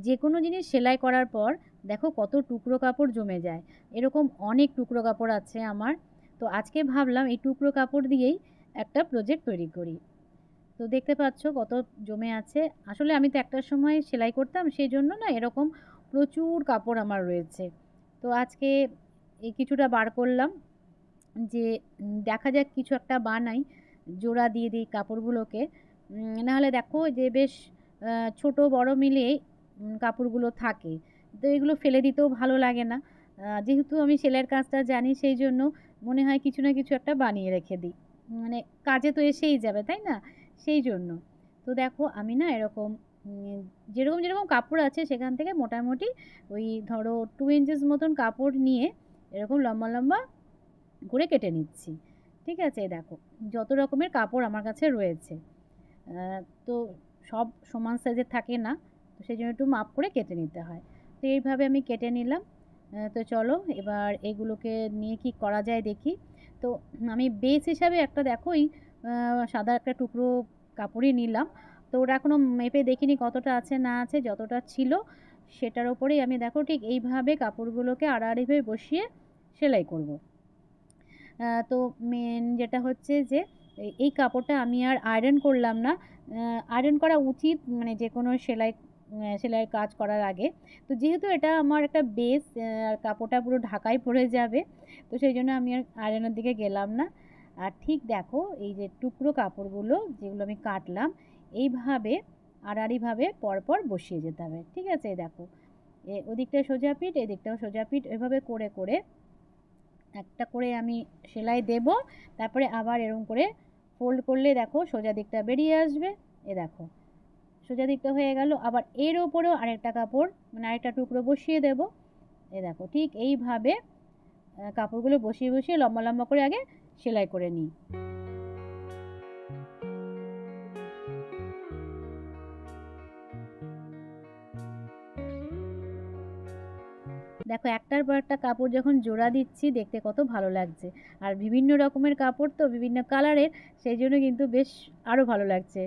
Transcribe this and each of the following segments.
যে কোনো জিনিস সেলাই করার পর দেখো কত টুকরো কাপড় জমে যায়। এরকম অনেক টুকরো কাপড় আছে আমার। তো আজকে ভাবলাম এই টুকরো কাপড় দিয়েই একটা প্রজেক্ট তৈরি করি। তো দেখতে পাচ্ছ কত জমে আছে। আসলে আমি তো একটা সময় সেলাই করতাম, সেই জন্য না এরকম প্রচুর কাপড় আমার রয়েছে। তো আজকে এই কিছুটা বার করলাম যে দেখা যাক কিছু একটা বানাই, জোড়া দিয়ে দিই কাপড়গুলোকে। নাহলে দেখো যে বেশ ছোট বড় মিলিয়েই কাপড়গুলো থাকে। তো এগুলো ফেলে দিতেও ভালো লাগে না। যেহেতু আমি সেলাইয়ের কাজটা জানি, সেই জন্য মনে হয় কিছু না কিছু একটা বানিয়ে রেখে দিই। মানে কাজে তো এসেই যাবে, তাই না? সেই জন্য। তো দেখো আমি না এরকম যেরকম যেরকম কাপড় আছে সেখান থেকে মোটামুটি ওই ধরো 2 ইঞ্চিস মতন কাপড় নিয়ে এরকম লম্বা লম্বা করে কেটে নিচ্ছি। ঠিক আছে? এই দেখো যত রকমের কাপড় আমার কাছে রয়েছে। তো সব সমান সাইজের থাকে না, তো সেই জন্য একটু মাপ করে কেটে নিতে হয়। তো এইভাবে আমি কেটে নিলাম। তো চলো এবার এগুলোকে নিয়ে কি করা যায় দেখি। তো আমি বেস হিসাবে একটা দেখো এই সাদা একটা টুকরো কাপড়ই নিলাম। তো ওটা এখনও মেপে দেখিনি কতটা আছে না আছে, যতটা ছিল সেটার ওপরেই আমি দেখো ঠিক এইভাবে কাপড়গুলোকে আড়াআড়িভাবে বসিয়ে সেলাই করব। তো মেন যেটা হচ্ছে যে এই কাপড়টা আমি আর আয়রন করলাম না। আয়রন করা উচিত মানে যে কোনো সেলাইয়ের কাজ করার আগে। তো যেহেতু এটা আমার একটা বেস, আর কাপড়টা পুরো ঢাকাই পড়ে যাবে, তো সেই জন্য আমি আর আয়রনের দিকে গেলাম না। আর ঠিক দেখো এই যে টুকরো কাপড়গুলো যেগুলো আমি কাটলাম, এইভাবে আড়াআড়িভাবে পরপর বসিয়ে যেতে হবে। ঠিক আছে? এই দেখো ওদিকটা সোজা পিঠ, এদিকটাও সোজা পিঠ, এভাবে করে করে একটা করে আমি সেলাই দেব। তারপরে আবার এরকম করে ফোল্ড করলে দেখো সোজা দিকটা বেরিয়ে আসবে। এ দেখো সোজা দিকটা হয়ে গেল। আবার এর ওপরেও আরেকটা কাপড় মানে আরেকটা টুকরো বসিয়ে দেব। এ দেখো ঠিক এইভাবে কাপড়গুলো বসিয়ে বসিয়ে লম্বা লম্বা করে আগে সেলাই করে নিই। দেখো একটার পর একটা কাপড় যখন জোড়া দিচ্ছি দেখতে কত ভালো লাগছে। আর বিভিন্ন রকমের কাপড় তো বিভিন্ন কালারের, সেই জন্য কিন্তু বেশ আরও ভালো লাগছে।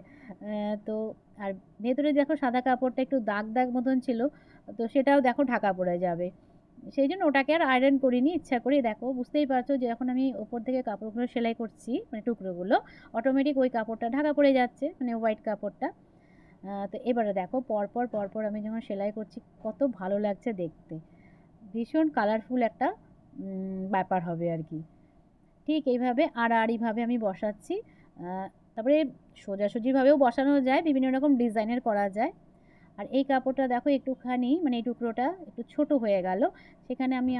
তো আর ভেতরে দেখো সাদা কাপড়টা একটু দাগ দাগ মতন ছিল, তো সেটাও দেখো ঢাকা পড়ে যাবে। সেই জন্য ওটাকে আর আয়রন করিনি ইচ্ছা করে। দেখো বুঝতেই পারছো যে এখন আমি ওপর থেকে কাপড়গুলো সেলাই করছি মানে টুকরোগুলো, অটোমেটিক ওই কাপড়টা ঢাকা পড়ে যাচ্ছে মানে হোয়াইট কাপড়টা। তো এবারে দেখো পরপর পরপর আমি যখন সেলাই করছি কত ভালো লাগছে দেখতে। ভীষণ কালারফুল একটা ব্যাপার হবে আর কি। ঠিক এইভাবে আড়াআড়িভাবে আমি বসাচ্ছি। তারপরে সোজাসুজিভাবেও বসানো যায়, বিভিন্ন রকম ডিজাইনের করা যায়। আর এই কাপড়টা দেখো একটুখানি মানে এই টুকরোটা একটু ছোট হয়ে গেল, সেখানে আমি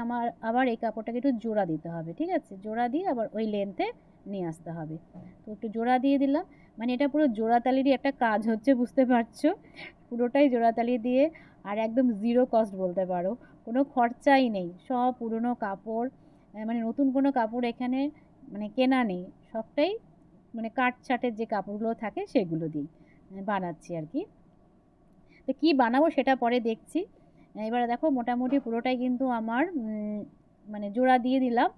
আবার এই কাপড়টাকে একটু জোড়া দিতে হবে। ঠিক আছে? জোড়া দিয়ে আবার ওই লেন্থে নিয়ে আসতে হবে। তো একটু জোড়া দিয়ে দিলাম। মানে এটা পুরো জোড়াতালিরই একটা কাজ হচ্ছে, বুঝতে পারছো? পুরোটাই জোড়াতালি দিয়ে, আর একদম জিরো কস্ট বলতে পারো, কোনো খরচাই নেই। সব পুরনো কাপড়, মানে নতুন কোনো কাপড় এখানে মানে কেনা নেই, সবটাই মানে কাট ছাটের যে কাপড়গুলো থাকে সেগুলো দিই বানাচ্ছি আর কি। তো কী বানাবো সেটা পরে দেখছি। এবারে দেখো মোটামুটি পুরোটাই কিন্তু আমার মানে জোড়া দিয়ে দিলাম।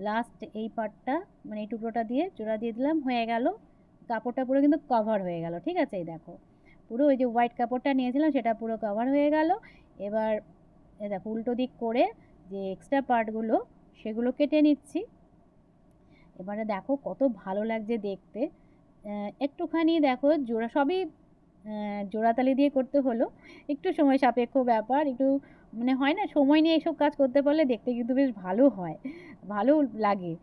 লাস্ট এই পার্টটা মানে এই টুকরোটা দিয়ে জোড়া দিয়ে দিলাম, হয়ে গেল। কাপড়টা পুরো কিন্তু কভার হয়ে গেল। ঠিক আছে? এই দেখো পুরো ওই যে হোয়াইট কাপড়টা নিয়েছিলাম সেটা পুরো কভার হয়ে গেল। এবার এই দেখো উল্টো দিক করে যে এক্সট্রা পার্টগুলো সেগুলো কেটে নিচ্ছি। এবারে দেখো কত ভালো লাগছে দেখতে। একটুখানি দেখো জোড়া সবই জোড়াতালি দিয়ে করতে হলো, একটু সময় সাপেক্ষ ব্যাপার। একটু মানে হয় না, সময় নিয়ে এসব কাজ করতে পারলে দেখতে কিন্তু বেশ ভালো হয়, ভালো লাগে।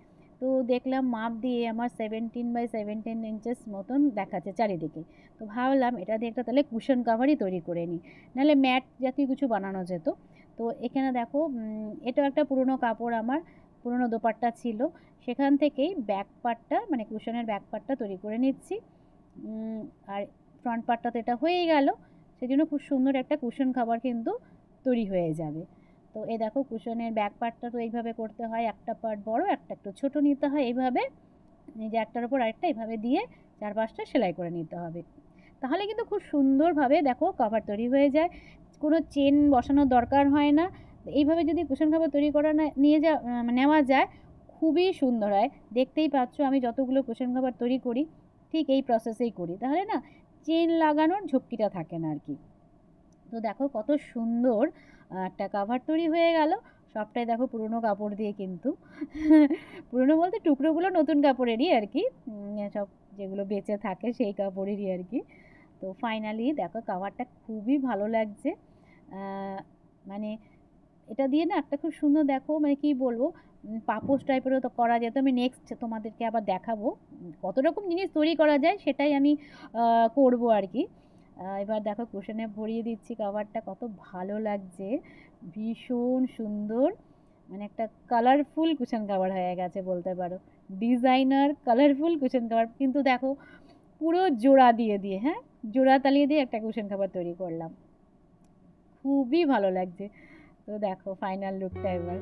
তো দেখলাম মাপ দিয়ে আমার 17 বাই 17 ইঞ্চেস মতন দেখাচ্ছে চারিদিকে। তো ভাবলাম এটা দিয়ে একটা তাহলে কুশন কাভারই তৈরি করে নিই, নাহলে ম্যাট জাতীয় কিছু বানানো যেত। তো এখানে দেখো এটাও একটা পুরনো কাপড়, আমার পুরনো দোপাট্টা ছিল, সেখান থেকেই ব্যাক পার্টটা মানে কুশনের ব্যাক পার্টটা তৈরি করে নিচ্ছি। আর ফ্রন্ট পার্টটা তো এটা হয়েই গেল, সেই জন্য খুব সুন্দর একটা কুশন কাভার কিন্তু তৈরি হয়ে যাবে। তো এই দেখো কুশনের ব্যাক পার্টটা তো এইভাবে করতে হয়, একটা পার্ট বড় একটা একটু ছোট নিতে হয়, এইভাবে এই যে একটার উপর আরেকটা এইভাবে দিয়ে চারপাশটা সেলাই করে নিতে হবে। তাহলে কিন্তু খুব সুন্দরভাবে দেখো কভার তৈরি হয়ে যায়, কোনো চেন বসানোর দরকার হয় না। এইভাবে যদি কুশন কভার তৈরি করা নেওয়া যায় খুবই সুন্দর হয়। দেখতেই পাচ্ছ আমি যতগুলো কুশন কভার তৈরি করি ঠিক এই প্রসেসেই করি, তাহলে না চেন লাগানোর ঝক্কিটা থাকে না আর কি। তো দেখো কত সুন্দর একটা কাভার তৈরি হয়ে গেল। সবটাই দেখো পুরনো কাপড় দিয়ে কিন্তু পুরনো বলতে টুকরোগুলো নতুন কাপড়েরই আর কি, সব যেগুলো বেঁচে থাকে সেই কাপড়েরই আর কি। তো ফাইনালি দেখো কাভারটা খুবই ভালো লাগছে। মানে এটা দিয়ে না একটা খুব সুন্দর দেখো মানে কি বলবো, পাপোশ টাইপেরও তো করা যেত। আমি নেক্সট তোমাদেরকে আবার দেখাবো কত রকম জিনিস তৈরি করা যায়, সেটাই আমি করবো আর কি। এবার দেখো কুশনে ভরিয়ে দিচ্ছি কাভারটা, কত ভালো লাগছে, ভীষণ সুন্দর, মানে একটা কালারফুল কুশন কাভার হয়ে গেছে বলতে পারো, ডিজাইনার কালারফুল কুশন কাভার। কিন্তু দেখো পুরো জোড়া দিয়ে দিয়ে, হ্যাঁ জোড়া তালিয়ে দিয়ে একটা কুশন কাভার তৈরি করলাম, খুবই ভালো লাগছে। তো দেখো ফাইনাল লুকটা এবার।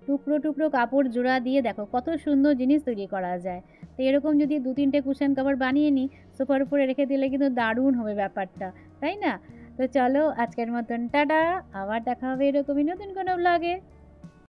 টুকরো টুকরো কাপড় জোড়া দিয়ে দেখো কত সুন্দর জিনিস তৈরি করা যায়। তো এরকম যদি 2-3টে কুশন কভার বানিয়ে নিই, সোফার উপরে রেখে দিলে কিন্তু দারুণ হবে ব্যাপারটা, তাই না? তো চলো আজকের মতন টাটা, আবার দেখা হবে এরকমই নতুন কোনো ব্লগে।